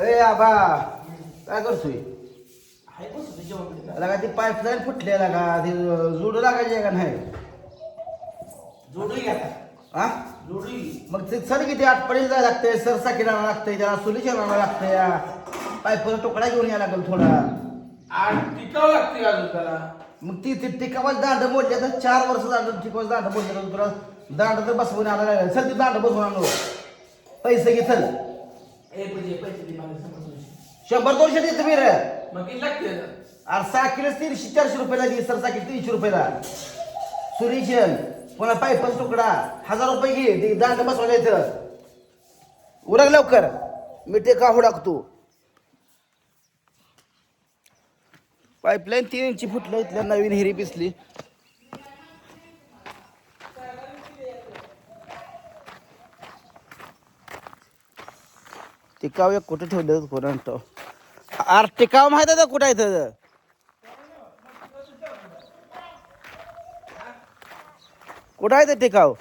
ए आबा काय करतोय? लगा ती पाईपलाईन फुटली लगा ती जोडू लागायची का नाही? हा मग ते सर किती आठपडीला जायला लागतंय, सरसाकी आणावं लागतंय, त्याला सोल्युशन आणावं लागतंय, या पाईपचा तुकडा घेऊन यायला लागेल थोडा. टिकावं लागते अजून त्याला. मग ती टिकावाच दांड मोडले तर 4 वर्ष दांड टिकावाच दांड मोडले तर तुला दांड तर बसवून आणायला लागेल. सर ती दांड बसवून आणलो, पैसे घे चल. पैसे दे मला 100-200 देतो मी रे. मग किती लागते अरे 6 किलो 300-400 रुपयाला घे, सर 6 किलो 300 रुपयाला सुरिशन. पुन्हा पाईपचा तुकडा 1000 रुपये घे, ते दांड बसवायला इथं. उरक लवकर, मी टेका हुडाकतो. पाईपलाईन 3 इंची फुटलं, इथल्या नवीन हिरी पिसली. टिकाव एक कुठे ठेवलं कोणा अरे टिकाव माहित आहे कुठं आहे तर कुठं आहे ते टिकाव?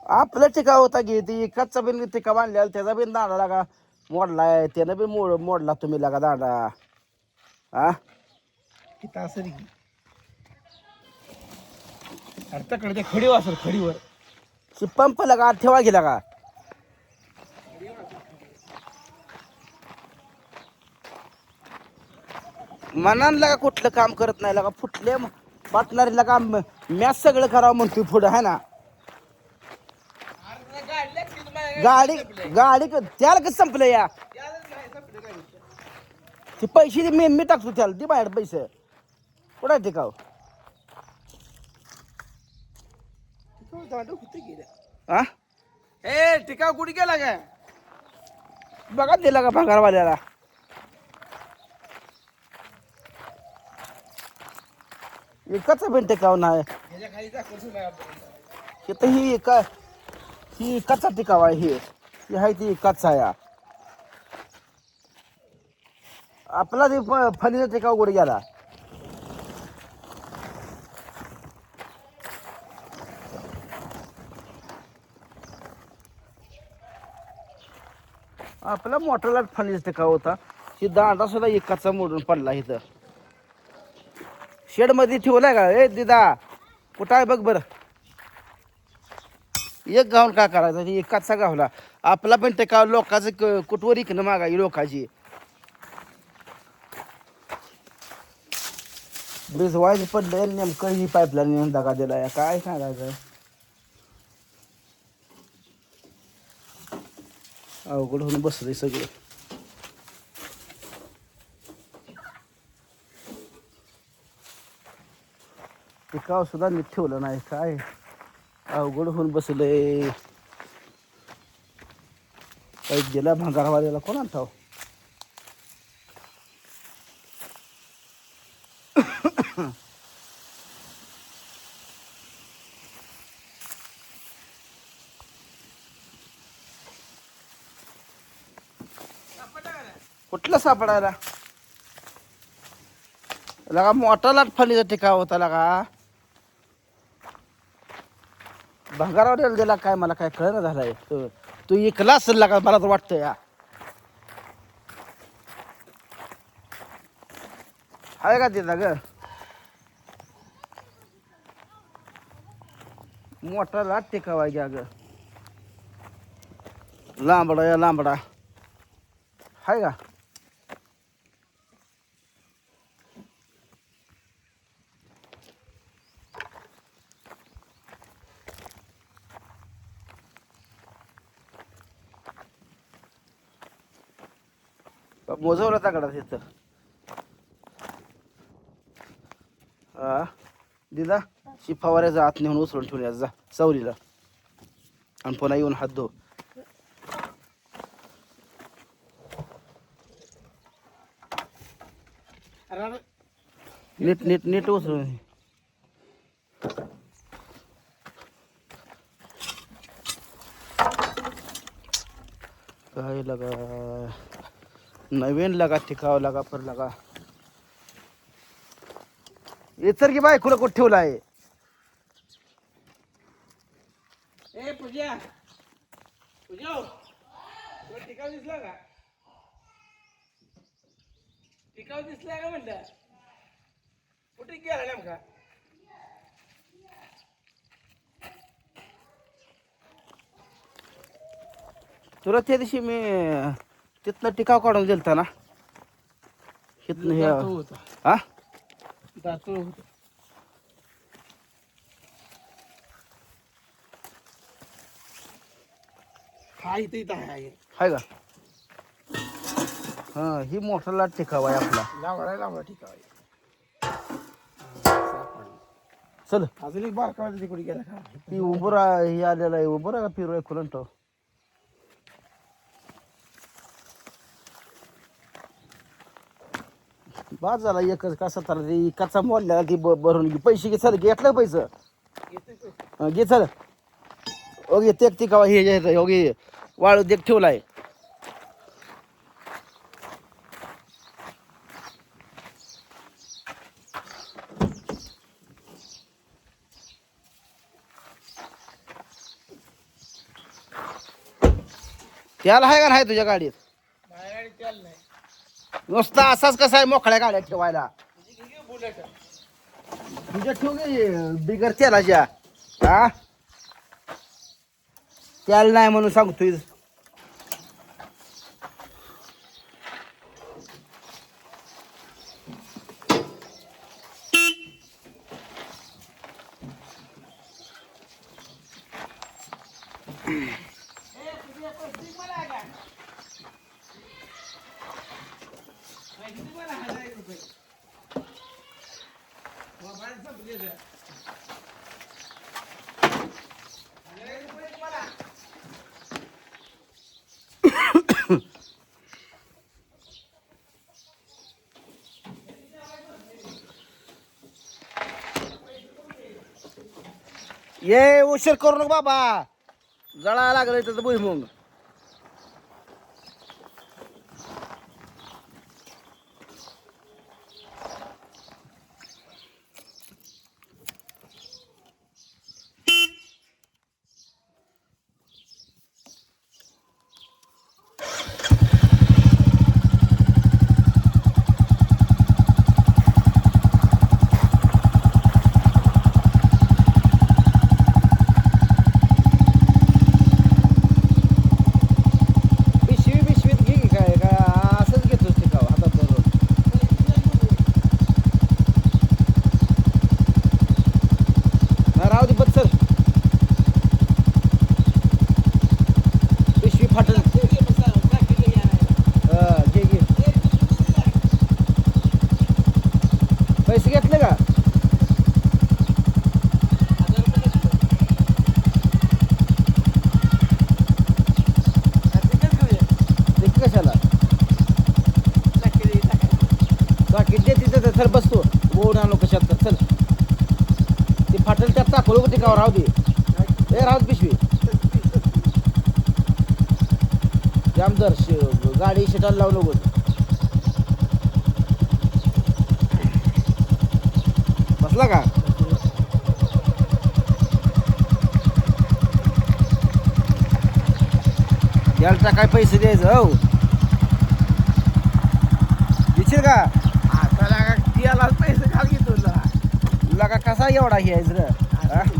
आपला टिकाव होता घे, ती एकाचा बिन टिकाव आणलेला त्याचा बिन दांडा लागा मोडलाय, त्यानं बी मोडला तुम्ही लागा दांडा. हा किती असं रे अर्थाकडे ते खडी वासर खडीवर पंप लगा ठेवा गेला का? मनान लगा कुठलं काम करत नाही लगा, फुटले वाटणारी लगा मॅच सगळं करावं म्हणतोय पुढं आहे ना. गाडी गाडी त्याला कसं संपलं या? ते पैसे दे, मी टाकतो त्याला, दे बाहेर पैसे. कुठं टिकाव? हा ए टिकाव कुठे गेला काय? बघा दिला का भांगारवाल्याला? एकाचा पण टिकाव नाही. ह्याच्या खाली दाखवतो इथं ही कच्चा टिकाव आहे. ही आहे ती कच्चा या. आपला ते फणीचा टिकाव कुठे गेला? आपला मोटरला फणीचा टिकाव होता. ही दांडा सुद्धा एकाचा मोडून पडला. इथं शेड मध्ये ठेवलाय का? ए दिदा कुठं आहे बघ बरं. एक गावून काय करायचं? एकाचा गावला. आपला पण टिकाव लोकांचं कुठवर इकणं मागाई लोकांची. भिजवायचं पडलं नेमकं ही पाईपलाईन दगा दिला या, काय सांगायचं. अवघड होऊन बसलंय सगळं. टिकाव सुद्धा नीट ठेवलं नाही, काय अवघड होऊन बसलंय. काही गेला भांगारवाल्याला कोण आणताव? कुठला सापडायला लगा? मोठा लाट फणीचा टिकाव होता लगा. भंगारावर दिला काय मला काय कळना झालंय. तू इकला असेल लगा, मला तर वाटतं या. आहे का तिथं ग? मोठा लाट टिकाव आहे घ्या ग. लांबडा या लांबडा आहे का? मोजवला तगडा तिथं. हा दिदा शिफावाऱ्याचा आत नेऊन उचलून ठेवून जा सावलीला आणि पुन्हा येऊन हात धो. नीट नीट नीट उचलून. काय लगा नवीन लगा टिकाव लगा पर लगा इतर की बायकोला कुठं ठेवला आहे ए पूजा पूजा तुला टिकाव दिसला का टिकाव दिसला का म्हणलं कुठे गेला नेमका तुला त्या दिवशी मी तिथनं टिकाव काढून दिलता ना तिथनं हे दातो होता हा दातो होता हा इथं इथं आहे हाय का हा ही मोठाला टिकाव आहे आपला लावडा टिकाव आहे चल अजून एक बारका तिकडे गेला का ती उभं राहा हे आलेलं आहे उभं राहा फिरू खुलंट बाद झाला एकच कसा तर कचा मोडल्याला ती भरून घे पैसे घे चल घेतलं पैसे घे चल ओके ते ती का हे ओके वाळू देख ठेवलाय त्याला आहे का नाही तुझ्या गाडीत माझ्याकडे त्याला नाही नुसता असाच कसा आहे मोकळ्या गाड्या ठेवायला बुलेट तुझ्या ठेव गे बिगर तेलाच्या हा त्याला नाही म्हणून सांगतोय ये उशीर करू नका बाबा जळायला लागलं तर भुईमुंग पैसे घेतले का कशाला बाकी दे तिथं तर बसतो बोर्ड आणलो कशात तर चल ते फाटल त्यात टाकलो का टिकावर राहू दे राहू दे पिशवी जामदार गाडी शेटाला लावू नको बसला का याला काय पैसे द्यायचं हो विचार का आता लागा त्याला पैसे खाल घेतो तुला का कसा एवढा घ्यायचं रे